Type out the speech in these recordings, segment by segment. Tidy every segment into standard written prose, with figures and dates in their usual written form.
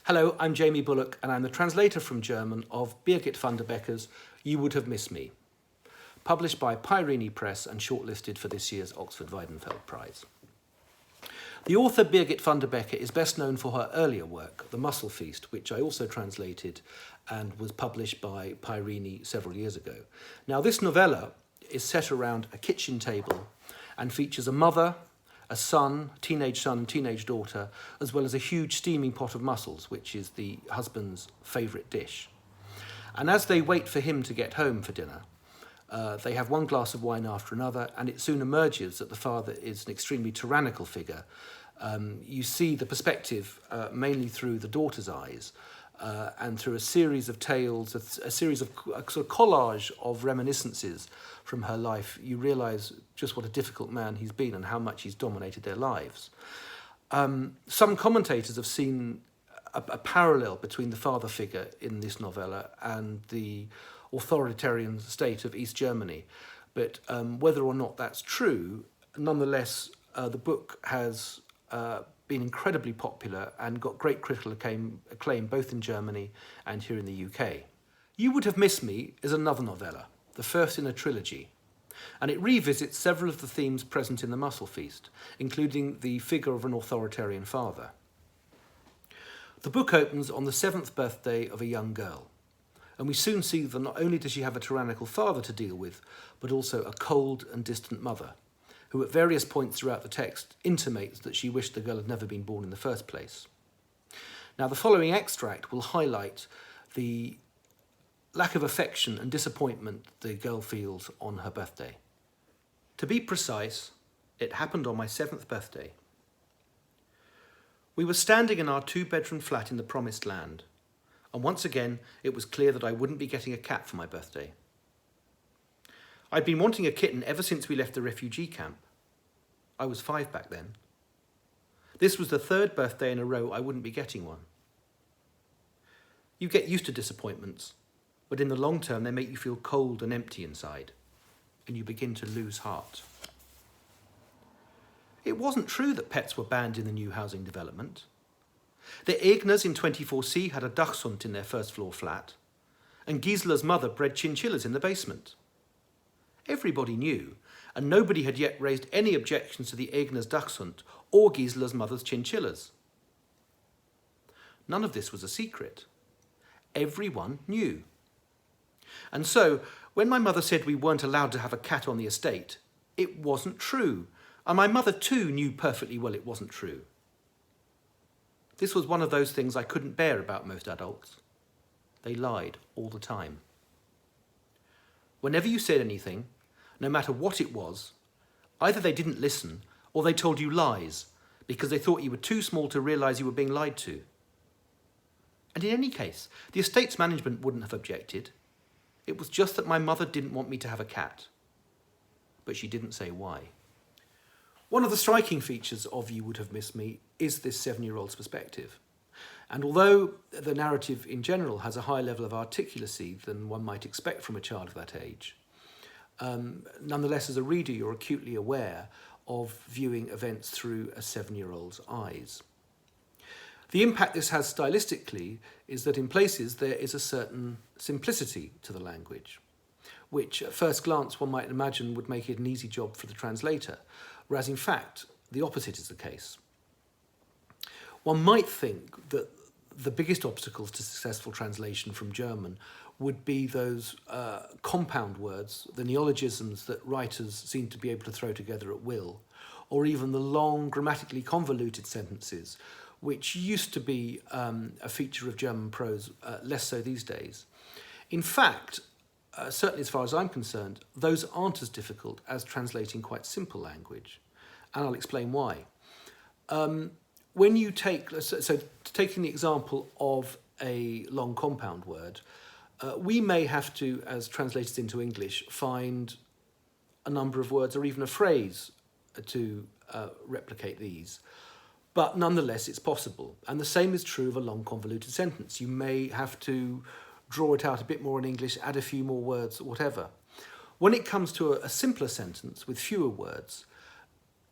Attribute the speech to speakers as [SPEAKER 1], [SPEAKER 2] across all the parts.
[SPEAKER 1] Hello, I'm Jamie Bulloch and I'm the translator from German of Birgit Vanderbeke's You Would Have Missed Me, published by Pyrene Press and shortlisted for this year's Oxford Weidenfeld Prize. The author Birgit Vanderbeke is best known for her earlier work, The Mussel Feast, which I also translated and was published by Pyrene several years ago. Now, this novella is set around a kitchen table and features a mother, a son, and teenage daughter, as well as a huge steaming pot of mussels, which is the husband's favourite dish. And as they wait for him to get home for dinner, they have one glass of wine after another, and it soon emerges that the father is an extremely tyrannical figure. You see the perspective mainly through the daughter's eyes, and through a series of tales, a series of a sort of collage of reminiscences from her life, you realise just what a difficult man he's been and how much he's dominated their lives. Some commentators have seen a parallel between the father figure in this novella and the authoritarian state of East Germany. But whether or not that's true, nonetheless, the book has been incredibly popular and got great critical acclaim both in Germany and here in the UK. You Would Have Missed Me is another novella, the first in a trilogy, and it revisits several of the themes present in The Mussel Feast, including the figure of an authoritarian father. The book opens on the 7th birthday of a young girl, and we soon see that not only does she have a tyrannical father to deal with, but also a cold and distant mother, who at various points throughout the text intimates that she wished the girl had never been born in the first place. Now, the following extract will highlight the lack of affection and disappointment the girl feels on her birthday. To be precise, it happened on my 7th birthday. We were standing in our 2-bedroom flat in the Promised Land, and once again it was clear that I wouldn't be getting a cat for my birthday. I'd been wanting a kitten ever since we left the refugee camp. I was 5 back then. This was the 3rd birthday in a row I wouldn't be getting one. You get used to disappointments, but in the long term they make you feel cold and empty inside, and you begin to lose heart. It wasn't true that pets were banned in the new housing development. The Egners in 24C had a dachshund in their first-floor flat, and Gisela's mother bred chinchillas in the basement. Everybody knew, and nobody had yet raised any objections to the Egners' dachshund or Gisela's mother's chinchillas. None of this was a secret. Everyone knew. And so, when my mother said we weren't allowed to have a cat on the estate, it wasn't true, and my mother too knew perfectly well it wasn't true. This was one of those things I couldn't bear about most adults. They lied all the time. Whenever you said anything, no matter what it was, either they didn't listen or they told you lies because they thought you were too small to realise you were being lied to. And in any case, the estate's management wouldn't have objected. It was just that my mother didn't want me to have a cat. But she didn't say why. One of the striking features of You Would Have Missed Me is this 7-year-old's perspective. And although the narrative in general has a higher level of articulacy than one might expect from a child of that age, nonetheless, as a reader, you're acutely aware of viewing events through a 7-year-old's eyes. The impact this has stylistically is that in places there is a certain simplicity to the language, which at first glance one might imagine would make it an easy job for the translator, whereas in fact the opposite is the case. One might think that the biggest obstacles to successful translation from German would be those compound words, the neologisms that writers seem to be able to throw together at will, or even the long, grammatically convoluted sentences, which used to be a feature of German prose, less so these days. In fact, certainly as far as I'm concerned, those aren't as difficult as translating quite simple language, and I'll explain why. When you take, so taking the example of a long compound word, we may have to, as translators into English, find a number of words or even a phrase to replicate these. But nonetheless, it's possible. And the same is true of a long convoluted sentence. You may have to draw it out a bit more in English, add a few more words, whatever. When it comes to a simpler sentence with fewer words,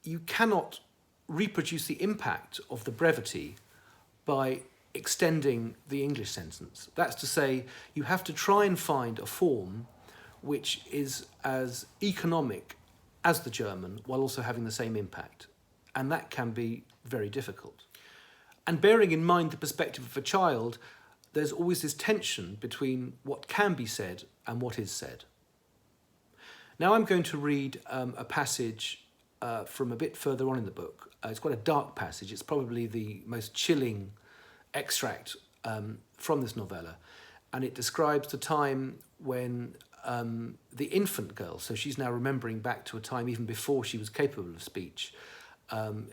[SPEAKER 1] you cannot reproduce the impact of the brevity by extending the English sentence. That's to say, you have to try and find a form which is as economic as the German while also having the same impact. And that can be very difficult. And bearing in mind the perspective of a child, there's always this tension between what can be said and what is said. Now I'm going to read a passage from a bit further on in the book. It's quite a dark passage. It's probably the most chilling extract from this novella. And it describes the time when the infant girl, so she's now remembering back to a time even before she was capable of speech,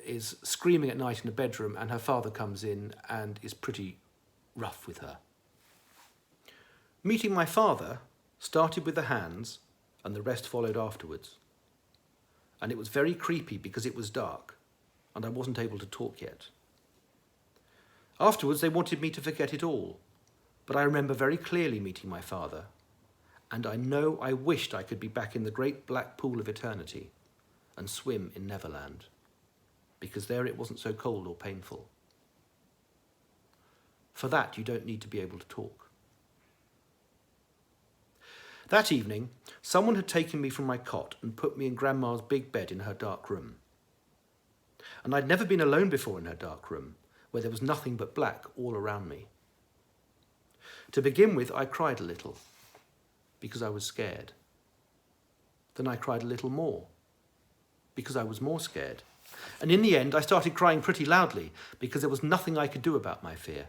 [SPEAKER 1] is screaming at night in a bedroom, and her father comes in and is pretty rough with her. Meeting my father started with the hands, and the rest followed afterwards. And it was very creepy because it was dark, and I wasn't able to talk yet. Afterwards, they wanted me to forget it all, but I remember very clearly meeting my father, and I know I wished I could be back in the great black pool of eternity and swim in Neverland, because there it wasn't so cold or painful. For that, you don't need to be able to talk. That evening, someone had taken me from my cot and put me in Grandma's big bed in her dark room. And I'd never been alone before in her dark room, where there was nothing but black all around me. To begin with, I cried a little, because I was scared. Then I cried a little more, because I was more scared. And in the end, I started crying pretty loudly, because there was nothing I could do about my fear,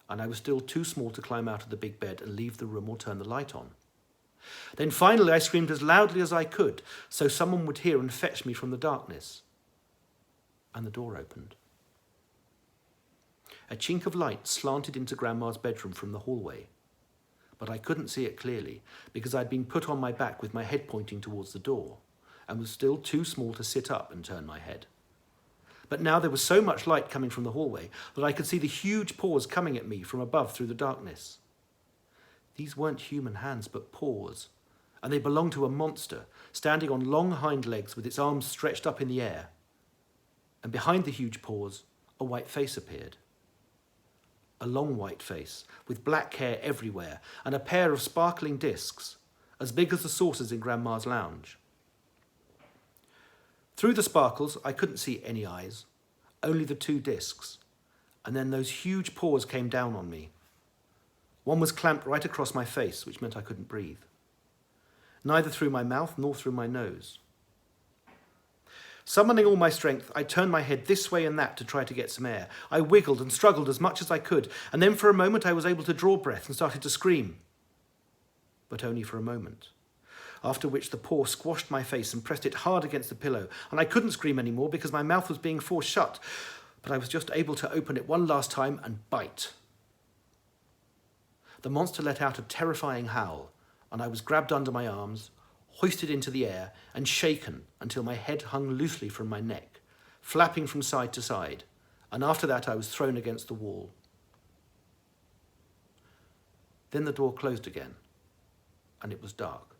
[SPEAKER 1] and I was still too small to climb out of the big bed and leave the room or turn the light on. Then finally I screamed as loudly as I could, so someone would hear and fetch me from the darkness. And the door opened. A chink of light slanted into Grandma's bedroom from the hallway, but I couldn't see it clearly because I'd been put on my back with my head pointing towards the door and was still too small to sit up and turn my head. But now there was so much light coming from the hallway that I could see the huge paws coming at me from above through the darkness. These weren't human hands, but paws, and they belonged to a monster, standing on long hind legs with its arms stretched up in the air. And behind the huge paws, a white face appeared. A long white face, with black hair everywhere, and a pair of sparkling discs, as big as the saucers in Grandma's lounge. Through the sparkles, I couldn't see any eyes, only the two discs, and then those huge paws came down on me. One was clamped right across my face, which meant I couldn't breathe. Neither through my mouth nor through my nose. Summoning all my strength, I turned my head this way and that to try to get some air. I wiggled and struggled as much as I could, and then for a moment I was able to draw breath and started to scream. But only for a moment. After which the paw squashed my face and pressed it hard against the pillow, and I couldn't scream anymore because my mouth was being forced shut, but I was just able to open it one last time and bite. The monster let out a terrifying howl, and I was grabbed under my arms, hoisted into the air, and shaken until my head hung loosely from my neck, flapping from side to side, and after that I was thrown against the wall. Then the door closed again, and it was dark.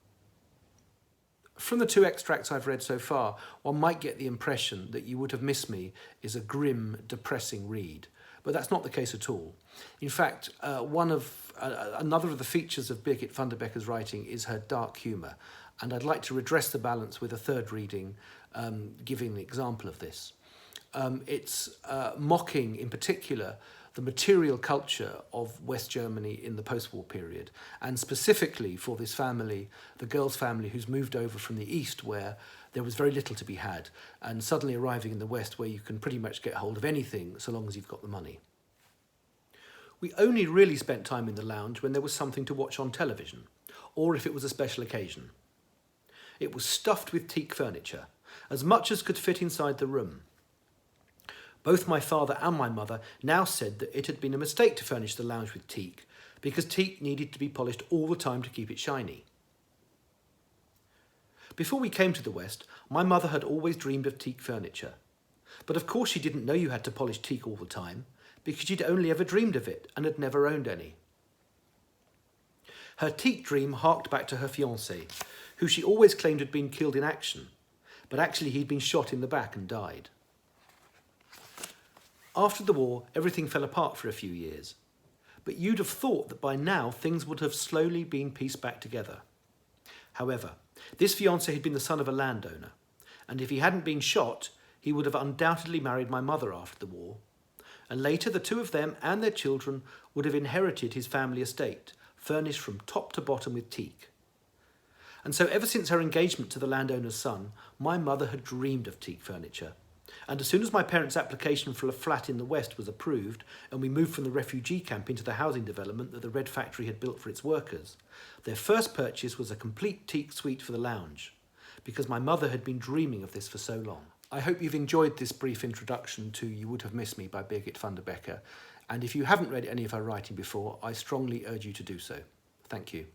[SPEAKER 1] From the two extracts I've read so far, one might get the impression that You Would Have Missed Me is a grim, depressing read, but that's not the case at all. In fact, another of the features of Birgit Vanderbeke's writing is her dark humour, and I'd like to redress the balance with a third reading, giving an example of this. It's mocking, in particular, the material culture of West Germany in the post-war period, and specifically for this family, the girl's family who's moved over from the East where there was very little to be had, and suddenly arriving in the West where you can pretty much get hold of anything so long as you've got the money. We only really spent time in the lounge when there was something to watch on television, or if it was a special occasion. It was stuffed with teak furniture, as much as could fit inside the room. Both my father and my mother now said that it had been a mistake to furnish the lounge with teak, because teak needed to be polished all the time to keep it shiny. Before we came to the West, my mother had always dreamed of teak furniture. But of course she didn't know you had to polish teak all the time, because she'd only ever dreamed of it and had never owned any. Her teak dream harked back to her fiancé, who she always claimed had been killed in action, but actually he'd been shot in the back and died. After the war, everything fell apart for a few years. But you'd have thought that by now things would have slowly been pieced back together. However, this fiancé had been the son of a landowner, and if he hadn't been shot, he would have undoubtedly married my mother after the war, and later the two of them and their children would have inherited his family estate, furnished from top to bottom with teak. And so ever since her engagement to the landowner's son, my mother had dreamed of teak furniture. And as soon as my parents' application for a flat in the West was approved and we moved from the refugee camp into the housing development that the Red Factory had built for its workers, their first purchase was a complete teak suite for the lounge, because my mother had been dreaming of this for so long. I hope you've enjoyed this brief introduction to You Would Have Missed Me by Birgit Vanderbeke, and if you haven't read any of her writing before, I strongly urge you to do so. Thank you.